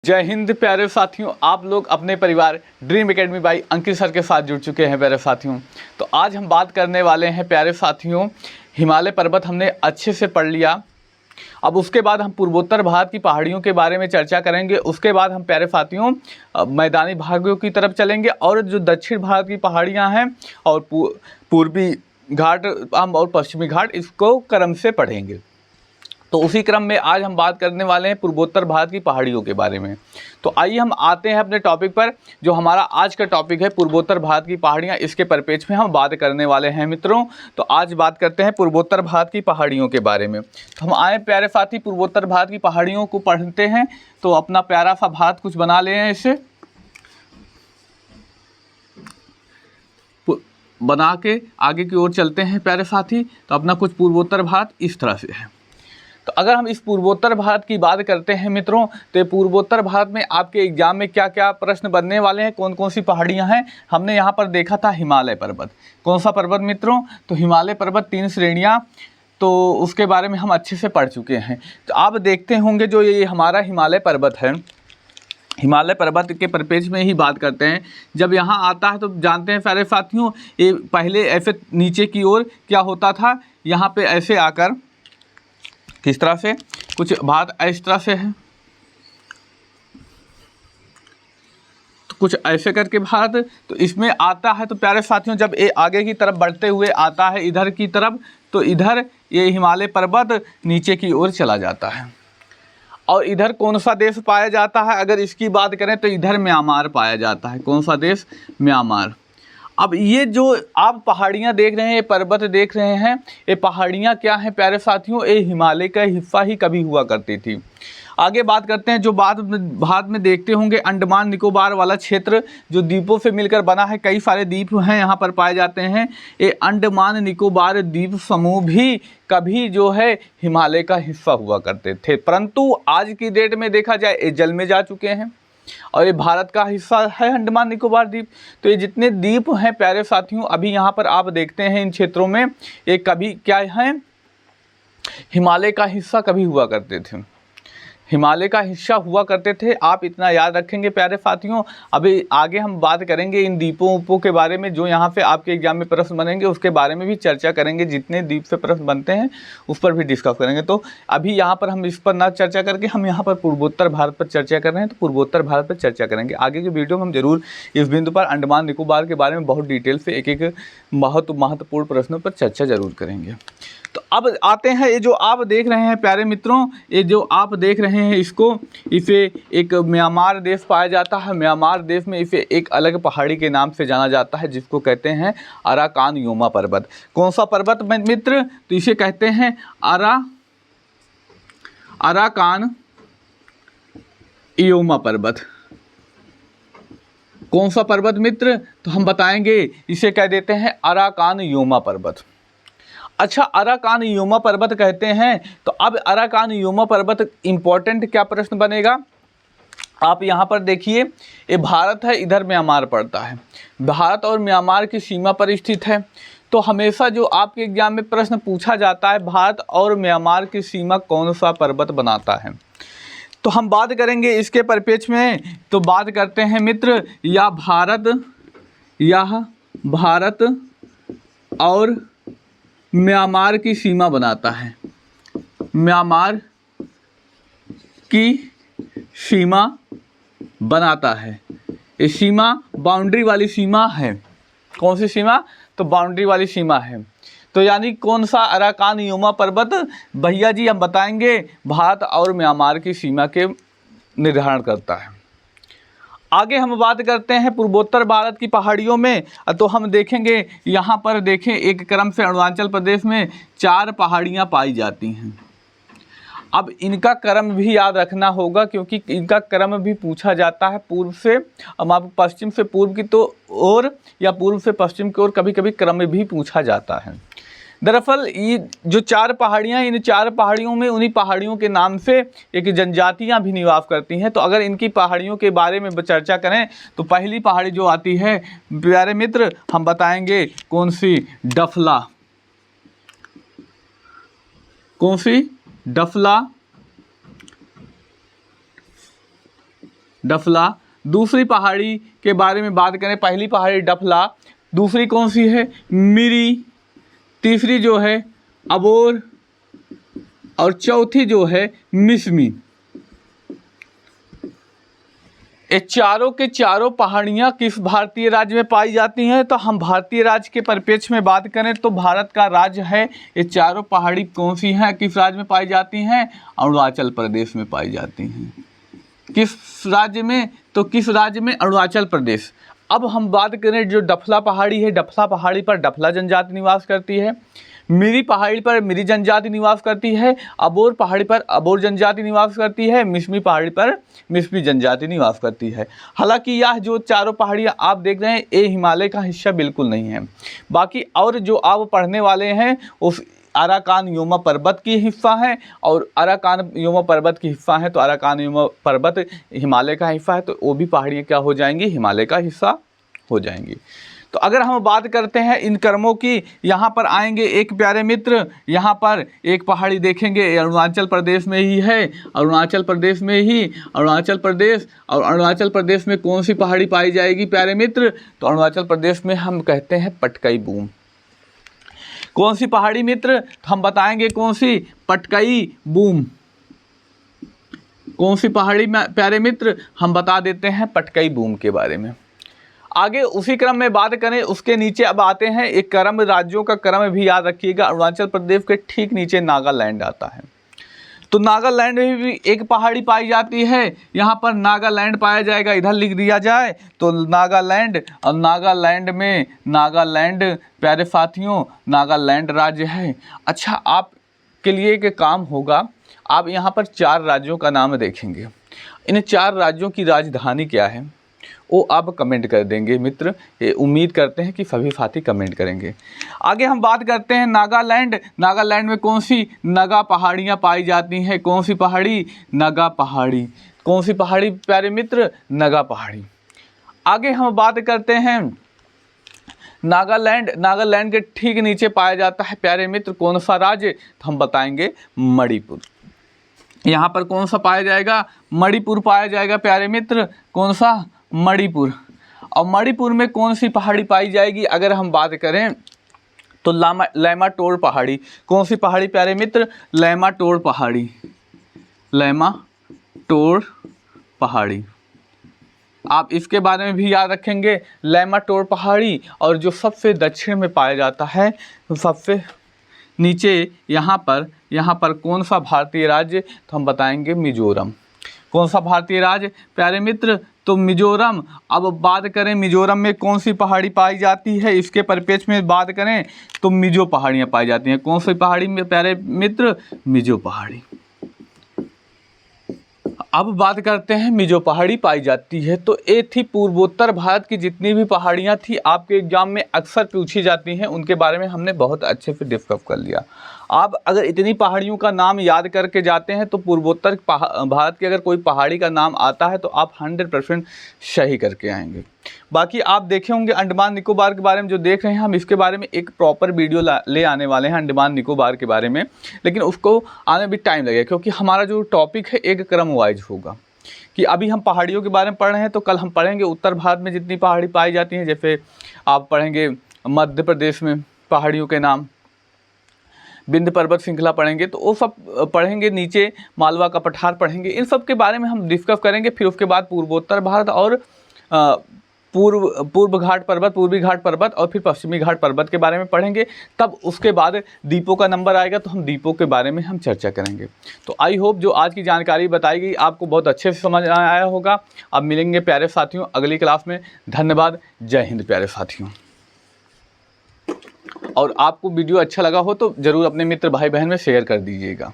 जय हिंद प्यारे साथियों, आप लोग अपने परिवार dream academy by Ankit sir के साथ जुड़ चुके हैं प्यारे साथियों। तो आज हम बात करने वाले हैं प्यारे साथियों, हिमालय पर्वत हमने अच्छे से पढ़ लिया। अब उसके बाद हम पूर्वोत्तर भारत की पहाड़ियों के बारे में चर्चा करेंगे। उसके बाद हम प्यारे साथियों मैदानी भागों की तरफ चलेंगे और जो दक्षिण भारत की पहाड़ियाँ हैं और पूर्वी घाट हम और पश्चिमी घाट, इसको क्रम से पढ़ेंगे। तो उसी क्रम में आज हम बात करने वाले हैं पूर्वोत्तर भारत की पहाड़ियों के बारे में। तो आइए हम आते हैं अपने टॉपिक पर। जो हमारा आज का टॉपिक है पूर्वोत्तर भारत की पहाड़ियाँ, इसके परिप्रेक्ष्य में हम बात करने वाले हैं मित्रों। तो आज बात करते हैं पूर्वोत्तर भारत की पहाड़ियों के बारे में। तो हम आए प्यारे साथी पूर्वोत्तर भारत की पहाड़ियों को पढ़ते हैं। तो अपना प्यारा सा भारत कुछ बना ले हैं, इससे बना के आगे की ओर चलते हैं प्यारे साथी। तो अपना कुछ पूर्वोत्तर भारत इस तरह से है। तो अगर हम इस पूर्वोत्तर भारत की बात करते हैं मित्रों, तो पूर्वोत्तर भारत में आपके एग्जाम में क्या क्या प्रश्न बनने वाले हैं, कौन कौन सी पहाड़ियां हैं। हमने यहाँ पर देखा था हिमालय पर्वत। कौन सा पर्वत मित्रों? तो हिमालय पर्वत 3 श्रेणियाँ, तो उसके बारे में हम अच्छे से पढ़ चुके हैं। तो आप देखते होंगे जो ये हमारा हिमालय पर्वत है, हिमालय पर्वत के परिप्रेक्ष्य में ही बात करते हैं। जब यहाँ आता है तो जानते हैं प्यारे साथियों, ये पहले ऐसे नीचे की ओर क्या होता था, यहाँ पे ऐसे आकर किस तरह से कुछ भारत इस तरह से है, तो कुछ ऐसे करके भारत तो इसमें आता है। तो प्यारे साथियों जब ये आगे की तरफ बढ़ते हुए आता है इधर की तरफ, तो इधर ये हिमालय पर्वत नीचे की ओर चला जाता है। और इधर कौन सा देश पाया जाता है, अगर इसकी बात करें तो इधर म्यांमार पाया जाता है। कौन सा देश? म्यांमार। अब ये जो आप पहाड़ियाँ देख रहे हैं, ये पर्वत देख रहे हैं, ये पहाड़ियाँ क्या हैं प्यारे साथियों? ये हिमालय का हिस्सा ही कभी हुआ करती थी। आगे बात करते हैं, जो बाद में देखते होंगे अंडमान निकोबार वाला क्षेत्र जो द्वीपों से मिलकर बना है, कई सारे द्वीप हैं यहाँ पर पाए जाते हैं। ये अंडमान निकोबार द्वीप समूह भी कभी जो है हिमालय का हिस्सा हुआ करते थे, परंतु आज की डेट में देखा जाए ये जल में जा चुके हैं और ये भारत का हिस्सा है अंडमान निकोबार द्वीप। तो ये जितने द्वीप हैं प्यारे साथियों, अभी यहाँ पर आप देखते हैं इन क्षेत्रों में, ये कभी क्या हैं, हिमालय का हिस्सा कभी हुआ करते थे, हिमालय का हिस्सा हुआ करते थे। आप इतना याद रखेंगे प्यारे साथियों। अभी आगे हम बात करेंगे इन द्वीपों उपों के बारे में, जो यहाँ पे आपके एग्जाम में प्रश्न बनेंगे उसके बारे में भी चर्चा करेंगे। जितने द्वीप से प्रश्न बनते हैं उस पर भी डिस्कस करेंगे। तो अभी यहाँ पर हम इस पर ना चर्चा करके हम यहाँ पर पूर्वोत्तर भारत पर चर्चा कर रहे हैं, तो पूर्वोत्तर भारत पर चर्चा करेंगे। आगे की वीडियो में हम जरूर इस बिंदु पर अंडमान निकोबार के बारे में बहुत डिटेल से एक एक महत्वपूर्ण प्रश्नों पर चर्चा जरूर करेंगे। तो अब आते हैं, ये जो आप देख रहे हैं प्यारे मित्रों, ये जो आप देख रहे हैं इसे एक म्यांमार देश पाया जाता है। म्यांमार देश में इसे एक अलग पहाड़ी के नाम से जाना जाता है, जिसको कहते हैं अराकान योमा पर्वत। कौन सा पर्वत मित्र? तो इसे कहते हैं अराकान योमा पर्वत। कौन सा पर्वत मित्र? तो हम बताएंगे, इसे कह देते हैं अराकान योमा पर्वत। अच्छा, अराकान योमा पर्वत कहते हैं, तो अब अराकान योमा पर्वत इंपॉर्टेंट क्या प्रश्न बनेगा? आप यहाँ पर देखिए, ये भारत है, इधर म्यांमार पड़ता है, भारत और म्यांमार की सीमा पर स्थित है। तो हमेशा जो आपके एग्जाम में प्रश्न पूछा जाता है, भारत और म्यांमार की सीमा कौन सा पर्वत बनाता है। तो हम बात करेंगे इसके परिप्रेक्ष्य में। तो बात करते हैं मित्र, यह भारत और म्यांमार की सीमा बनाता है, म्यांमार की सीमा बनाता है। ये सीमा बाउंड्री वाली सीमा है। कौन सी सीमा? तो बाउंड्री वाली सीमा है। तो यानी कौन सा अराकान योमा पर्वत? भैया जी हम बताएंगे, भारत और म्यांमार की सीमा के निर्धारण करता है। आगे हम बात करते हैं पूर्वोत्तर भारत की पहाड़ियों में। तो हम देखेंगे यहाँ पर देखें, एक क्रम से अरुणाचल प्रदेश में 4 पहाड़ियाँ पाई जाती हैं। अब इनका क्रम भी याद रखना होगा, क्योंकि इनका क्रम भी पूछा जाता है पूर्व से, अब पश्चिम से पूर्व की तो ओर या पूर्व से पश्चिम की ओर कभी कभी क्रम भी पूछा जाता है। दरअसल ये जो 4 पहाड़ियाँ, इन 4 पहाड़ियों में उन्हीं पहाड़ियों के नाम से एक जनजातियाँ भी निवास करती हैं। तो अगर इनकी पहाड़ियों के बारे में चर्चा करें तो पहली पहाड़ी जो आती है प्यारे मित्र, हम बताएंगे कौन सी? डफला। कौन सी? डफला डफला। दूसरी पहाड़ी के बारे में बात करें, पहली पहाड़ी डफला, दूसरी कौन सी है, मिरी, तीसरी जो है अबोर, और चौथी जो है मिसमी। ये चारों के चारों पहाड़ियाँ किस भारतीय राज्य में पाई जाती हैं? तो हम भारतीय राज्य के परिप्रेक्ष्य में बात करें तो भारत का राज्य है, ये चारों पहाड़ी कौन सी हैं, किस राज्य में पाई जाती हैं? अरुणाचल प्रदेश में पाई जाती हैं। किस राज्य में? तो किस राज्य में? अरुणाचल प्रदेश। अब हम बात करें जो डफला पहाड़ी है, डफला पहाड़ी पर डफला जनजाति निवास करती है, मिरी पहाड़ी पर मिरी जनजाति निवास करती है, अबोर पहाड़ी पर अबोर जनजाति निवास करती है, मिसमी पहाड़ी पर मिसमी जनजाति निवास करती है। हालांकि यह जो चारों पहाड़ियाँ आप देख रहे हैं ये हिमालय का हिस्सा बिल्कुल नहीं है। बाकी और जो आप पढ़ने वाले हैं उस अराकान योमा पर्वत की हिस्सा है, और अराकान योमा पर्वत की हिस्सा है तो अराकान योमा पर्वत हिमालय का हिस्सा है, तो वो भी पहाड़ियाँ क्या हो जाएंगी, हिमालय का हिस्सा हो जाएंगी। तो अगर हम बात करते हैं इन कर्मों की, यहाँ पर आएंगे एक प्यारे मित्र, यहाँ पर एक पहाड़ी देखेंगे, अरुणाचल प्रदेश में ही है, अरुणाचल प्रदेश में ही, अरुणाचल प्रदेश। और अरुणाचल प्रदेश में कौन सी पहाड़ी पाई जाएगी प्यारे मित्र? तो अरुणाचल प्रदेश में हम कहते हैं पटकाई बूम। कौन सी पहाड़ी मित्र? तो हम बताएंगे कौन सी, पटकाई बूम। कौन सी पहाड़ी में प्यारे मित्र? हम बता देते हैं पटकाई बूम के बारे में। आगे उसी क्रम में बात करें, उसके नीचे अब आते हैं एक क्रम, राज्यों का क्रम भी याद रखिएगा। अरुणाचल प्रदेश के ठीक नीचे नागालैंड आता है, तो नागालैंड में भी एक पहाड़ी पाई जाती है, यहाँ पर नागालैंड पाया जाएगा, इधर लिख दिया जाए तो नागालैंड। और नागालैंड में, नागालैंड प्यारे साथियों नागालैंड राज्य है। अच्छा, आपके लिए एक काम होगा, आप यहाँ पर 4 राज्यों का नाम देखेंगे, इन 4 राज्यों की राजधानी क्या है वो आप कमेंट कर देंगे मित्र। ये उम्मीद करते हैं कि सभी साथी कमेंट करेंगे। आगे हम बात करते हैं नागालैंड। नागालैंड में कौन सी नगा पहाड़ियाँ पाई जाती हैं? कौन सी पहाड़ी? नगा पहाड़ी। कौन सी पहाड़ी प्यारे मित्र? नगा पहाड़ी। आगे हम बात करते हैं नागालैंड। नागालैंड के ठीक नीचे पाया जाता है प्यारे मित्र कौन सा राज्य? तो हम बताएंगे मणिपुर। यहाँ पर कौन सा पाया जाएगा? मणिपुर पाया जाएगा प्यारे मित्र। कौन सा? मणिपुर। और मणिपुर में कौन सी पहाड़ी पाई जाएगी अगर हम बात करें तो लैमाटोर पहाड़ी। कौन सी पहाड़ी प्यारे मित्र? लैमाटोर पहाड़ी। लैमाटोर पहाड़ी, आप इसके बारे में भी याद रखेंगे, लैमाटोर पहाड़ी। और जो सबसे दक्षिण में पाया जाता है, सबसे नीचे यहाँ पर कौन सा भारतीय राज्य? तो हम बताएंगे मिजोरम। कौन सा भारतीय राज्य प्यारे मित्र? तो मिजोरम। अब बात करें मिजोरम में कौन सी पहाड़ी पाई जाती है, इसके परिप्रेक्ष्य में बात करें तो मिजो पहाड़ियाँ पाई जाती हैं। कौन सी पहाड़ी में प्यारे मित्र? मिजो पहाड़ी। अब बात करते हैं मिजो पहाड़ी पाई जाती है, तो ये थी पूर्वोत्तर भारत की जितनी भी पहाड़ियाँ थी आपके एग्जाम में अक्सर पूछी जाती हैं, उनके बारे में हमने बहुत अच्छे से डिस्कस कर लिया। आप अगर इतनी पहाड़ियों का नाम याद करके जाते हैं तो पूर्वोत्तर भारत की अगर कोई पहाड़ी का नाम आता है तो आप 100% सही करके आएंगे। बाकी आप देखे होंगे अंडमान निकोबार के बारे में जो देख रहे हैं, हम इसके बारे में एक प्रॉपर वीडियो ले आने वाले हैं अंडमान निकोबार के बारे में, लेकिन उसको आने भी टाइम लगेगा क्योंकि हमारा जो टॉपिक है एक क्रम वाइज होगा। कि अभी हम पहाड़ियों के बारे में पढ़ रहे हैं तो कल हम पढ़ेंगे उत्तर भारत में जितनी पहाड़ी पाई जाती हैं, जैसे आप पढ़ेंगे मध्य प्रदेश में पहाड़ियों के नाम, विंध्य पर्वत श्रृंखला पढ़ेंगे, तो वो सब पढ़ेंगे, नीचे मालवा का पठार पढ़ेंगे, इन सब के बारे में हम डिस्कस करेंगे। फिर उसके बाद पूर्वोत्तर भारत और पूर्व घाट पर्वत, पूर्वी घाट पर्वत और फिर पश्चिमी घाट पर्वत के बारे में पढ़ेंगे। तब उसके बाद द्वीपों का नंबर आएगा तो हम द्वीपों के बारे में हम चर्चा करेंगे। तो आई होप जो आज की जानकारी बताई गई आपको बहुत अच्छे से समझ आया होगा। अब मिलेंगे प्यारे साथियों अगली क्लास में। धन्यवाद। जय हिंद प्यारे साथियों। और आपको वीडियो अच्छा लगा हो तो ज़रूर अपने मित्र भाई बहन में शेयर कर दीजिएगा।